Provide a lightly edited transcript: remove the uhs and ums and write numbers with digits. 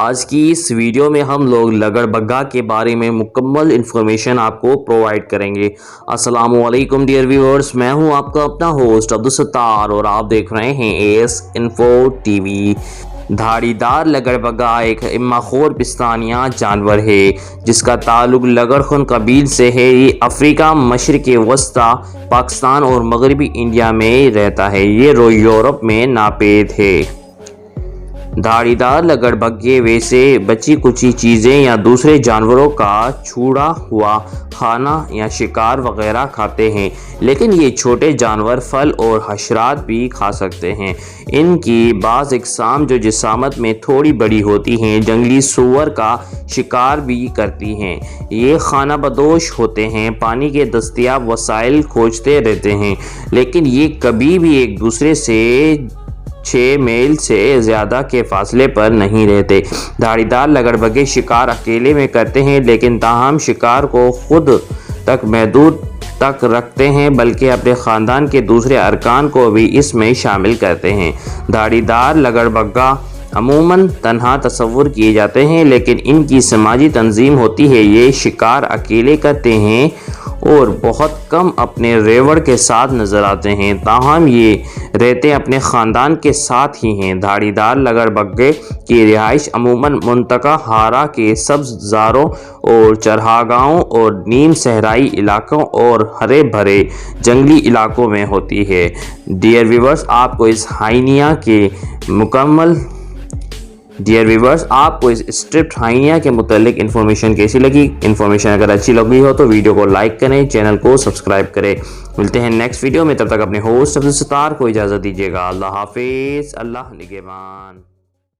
آج کی اس ویڈیو میں ہم لوگ لگڑبگہ کے بارے میں مکمل انفارمیشن آپ کو پرووائڈ کریں گے۔ السلام علیکم ڈیئر ویورز، میں ہوں آپ کا اپنا ہوسٹ عبدالستار اور آپ دیکھ رہے ہیں ایس انفو ٹی وی۔ دھاڑی دار لگڑبگہ ایک اماخور پستانیہ جانور ہے جس کا تعلق لگڑخن قبیل سے ہے۔ یہ افریقہ، مشرق وسطیٰ، پاکستان اور مغربی انڈیا میں رہتا ہے۔ یہ یورپ میں ناپید ہے۔ دھاڑی دار لگڑبگے ویسے بچی کچی چیزیں یا دوسرے جانوروں کا چھوڑا ہوا کھانا یا شکار وغیرہ کھاتے ہیں، لیکن یہ چھوٹے جانور پھل اور حشرات بھی کھا سکتے ہیں۔ ان کی بعض اقسام جو جسامت میں تھوڑی بڑی ہوتی ہیں، جنگلی سور کا شکار بھی کرتی ہیں۔ یہ خانہ بدوش ہوتے ہیں، پانی کے دستیاب وسائل کھوجتے رہتے ہیں، لیکن یہ کبھی بھی ایک دوسرے سے 6 میل سے زیادہ کے فاصلے پر نہیں رہتے۔ دھاڑی دار لگڑبگے شکار اکیلے میں کرتے ہیں، لیکن تاہم شکار کو خود تک محدود تک رکھتے ہیں، بلکہ اپنے خاندان کے دوسرے ارکان کو بھی اس میں شامل کرتے ہیں۔ دھاڑی دار لگڑبگہ عموماً تنہا تصور کیے جاتے ہیں، لیکن ان کی سماجی تنظیم ہوتی ہے۔ یہ شکار اکیلے کرتے ہیں اور بہت کم اپنے ریوڑ کے ساتھ نظر آتے ہیں، تاہم یہ رہتے اپنے خاندان کے ساتھ ہی ہیں۔ دھاڑی دار لگڑبگے کی رہائش عموماً منطقہ حارہ کے سبز زاروں اور چراگاہوں اور نیم صحرائی علاقوں اور ہرے بھرے جنگلی علاقوں میں ہوتی ہے۔ ڈیئر ویورز، آپ کو اس اسٹرپڈ ہائینیا کے متعلق انفارمیشن کیسی لگی؟ انفارمیشن اگر اچھی لگی ہو تو ویڈیو کو لائک کریں، چینل کو سبسکرائب کریں۔ ملتے ہیں نیکسٹ ویڈیو میں، تب تک اپنے ہوسٹ عبدالستار کو اجازت دیجیے گا۔ اللہ حافظ، اللہ نگہبان۔